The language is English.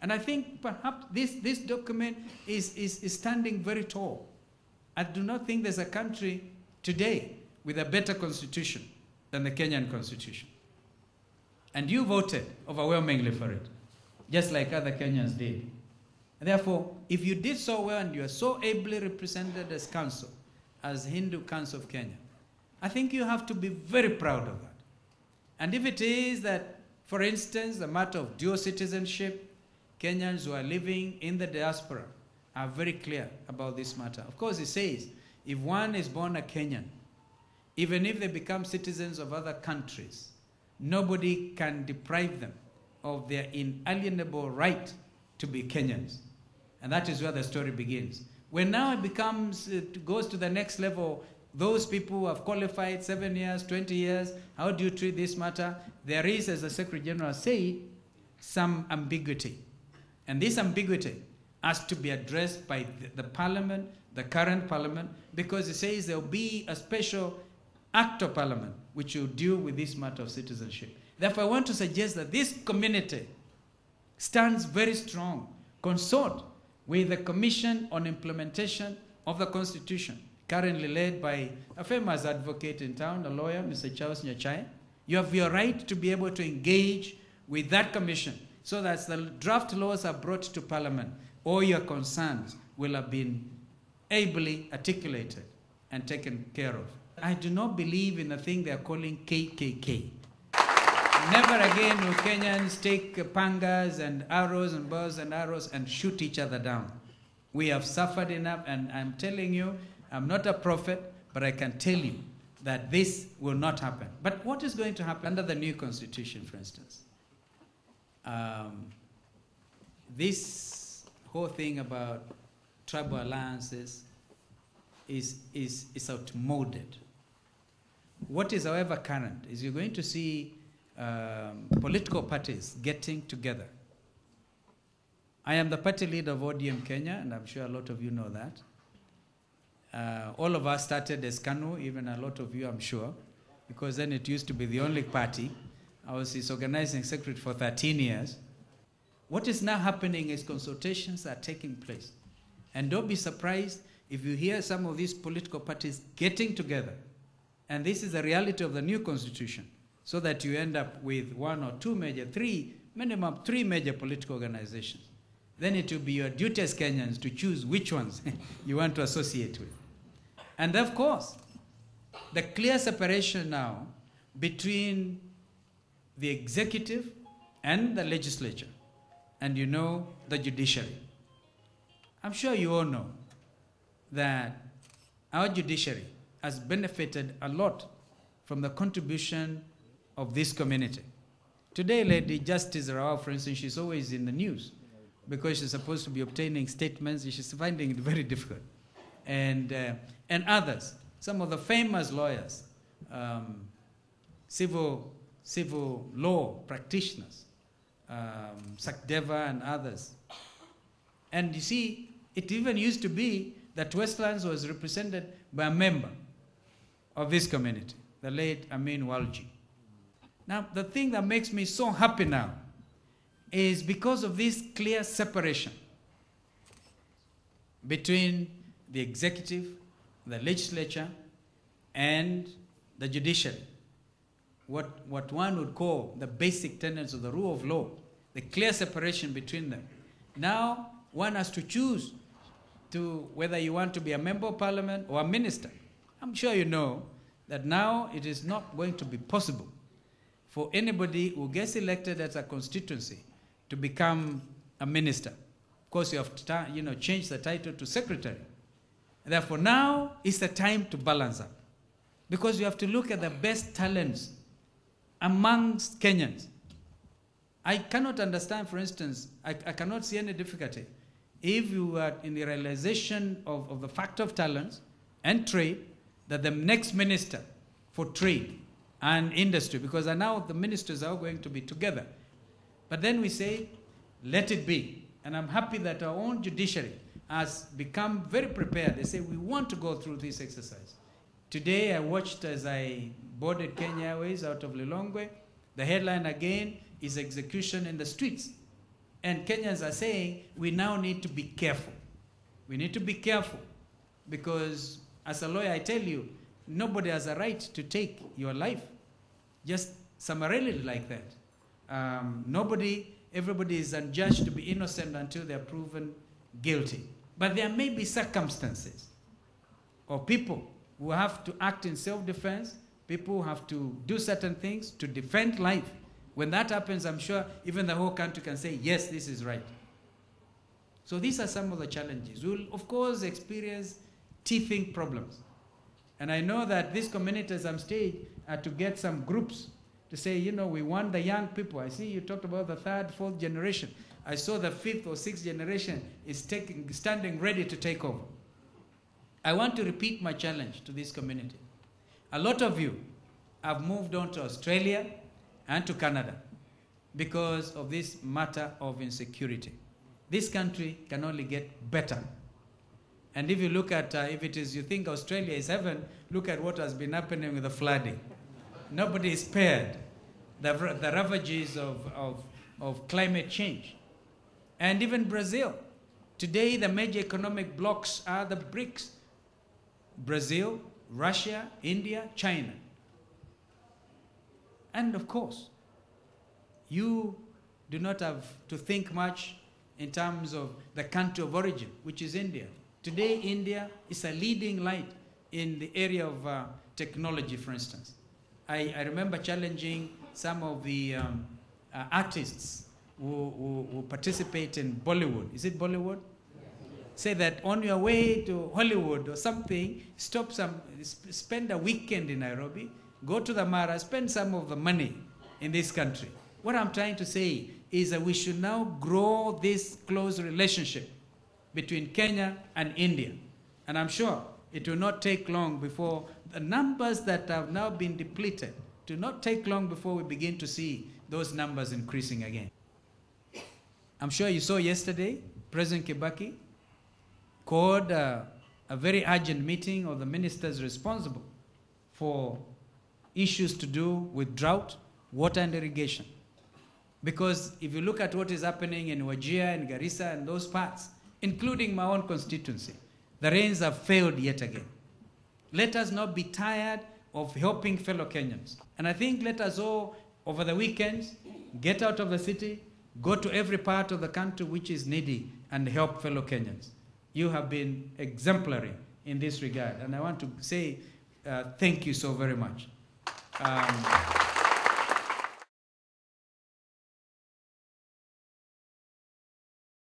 And I think perhaps this document is standing very tall. I do not think there's a country today with a better constitution than the Kenyan constitution. And you voted overwhelmingly for it, just like other Kenyans did. And therefore, if you did so well and you are so ably represented as council, as Hindu Council of Kenya, I think you have to be very proud of that. And if it is that, for instance, the matter of dual citizenship, Kenyans who are living in the diaspora are very clear about this matter. Of course, it says, if one is born a Kenyan, even if they become citizens of other countries, nobody can deprive them of their inalienable right to be Kenyans. And that is where the story begins. When now it goes to the next level, those people who have qualified 7 years, 20 years, how do you treat this matter? There is, as the Secretary General said, some ambiguity. And this ambiguity has to be addressed by the Parliament, the current Parliament, because it says there will be a special act of Parliament which will deal with this matter of citizenship. Therefore, I want to suggest that this community stands very strong. Consort with the Commission on Implementation of the Constitution, currently led by a famous advocate in town, a lawyer, Mr. Charles Nyachai. You have your right to be able to engage with that commission so that the draft laws are brought to Parliament, all your concerns will have been ably articulated and taken care of. I do not believe in the thing they are calling KKK. Never again will Kenyans take pangas and arrows and bows and arrows and shoot each other down. We have suffered enough, and I'm telling you, I'm not a prophet, but I can tell you that this will not happen. But what is going to happen under the new constitution, for instance? This whole thing about tribal alliances is outmoded. What is, however, current is you're going to see political parties getting together. I am the party leader of ODM Kenya, and I'm sure a lot of you know that. All of us started as KANU, even a lot of you, I'm sure, because then it used to be the only party. I was its organizing secretary for 13 years. What is now happening is consultations are taking place. And don't be surprised if you hear some of these political parties getting together. And this is the reality of the new constitution, so that you end up with one or two major, minimum three major political organizations. Then it will be your duty as Kenyans to choose which ones you want to associate with. And of course, the clear separation now between the executive and the legislature, and you know, the judiciary. I'm sure you all know that our judiciary has benefited a lot from the contribution of this community. Today, Lady Justice Rao, for instance, she's always in the news because she's supposed to be obtaining statements. She's finding it very difficult. And others, some of the famous lawyers, civil law practitioners, Sakdeva and others. And you see, it even used to be that Westlands was represented by a member of this community, the late Amin Walji. Now, the thing that makes me so happy now is because of this clear separation between the executive, the legislature, and the judiciary. What one would call the basic tenets of the rule of law, the clear separation between them. Now, one has to choose whether you want to be a member of parliament or a minister. I'm sure you know that now it is not going to be possible for anybody who gets elected as a constituency to become a minister. Of course, you have to change the title to secretary. And therefore, now is the time to balance up, because you have to look at the best talents amongst Kenyans. I cannot understand, for instance, I cannot see any difficulty if you are in the realization of the factor of talents and trade, that the next minister for trade and industry, because now the ministers are going to be together. But then we say, let it be. And I'm happy that our own judiciary has become very prepared. They say, we want to go through this exercise. Today I watched as I boarded Kenya Airways out of Lilongwe. The headline again is execution in the streets. And Kenyans are saying we now need to be careful. We need to be careful because as a lawyer, I tell you, nobody has a right to take your life just summarily like that. Everybody is adjudged to be innocent until they are proven guilty. But there may be circumstances or people who have to act in self-defense, people who have to do certain things to defend life. When that happens, I'm sure even the whole country can say, yes, this is right. So these are some of the challenges. We'll, of course, experience teething problems. And I know that these communities on stage are to get some groups to say, you know, we want the young people. I see you talked about the third, fourth generation. I saw the fifth or sixth generation is standing ready to take over. I want to repeat my challenge to this community. A lot of you have moved on to Australia and to Canada because of this matter of insecurity. This country can only get better. And if you look at, you think Australia is heaven, look at what has been happening with the flooding. Nobody is spared the ravages of climate change. And even Brazil. Today, the major economic blocks are the BRICS. Brazil, Russia, India, China. And of course, you do not have to think much in terms of the country of origin, which is India. Today, India is a leading light in the area of technology, for instance. I remember challenging some of the artists who participate in Bollywood. Is it Bollywood? Say that on your way to Hollywood or something, spend a weekend in Nairobi, go to the Mara, spend some of the money in this country. What I'm trying to say is that we should now grow this close relationship between Kenya and India. And I'm sure it will not take long before the numbers that have now been depleted, do not take long before we begin to see those numbers increasing again. I'm sure you saw yesterday, President Kibaki called a very urgent meeting of the ministers responsible for issues to do with drought, water and irrigation. Because if you look at what is happening in Wajir and Garissa and those parts, including my own constituency, the rains have failed yet again. Let us not be tired of helping fellow Kenyans. And I think let us all, over the weekends, get out of the city, go to every part of the country which is needy and help fellow Kenyans. You have been exemplary in this regard. And I want to say thank you so very much.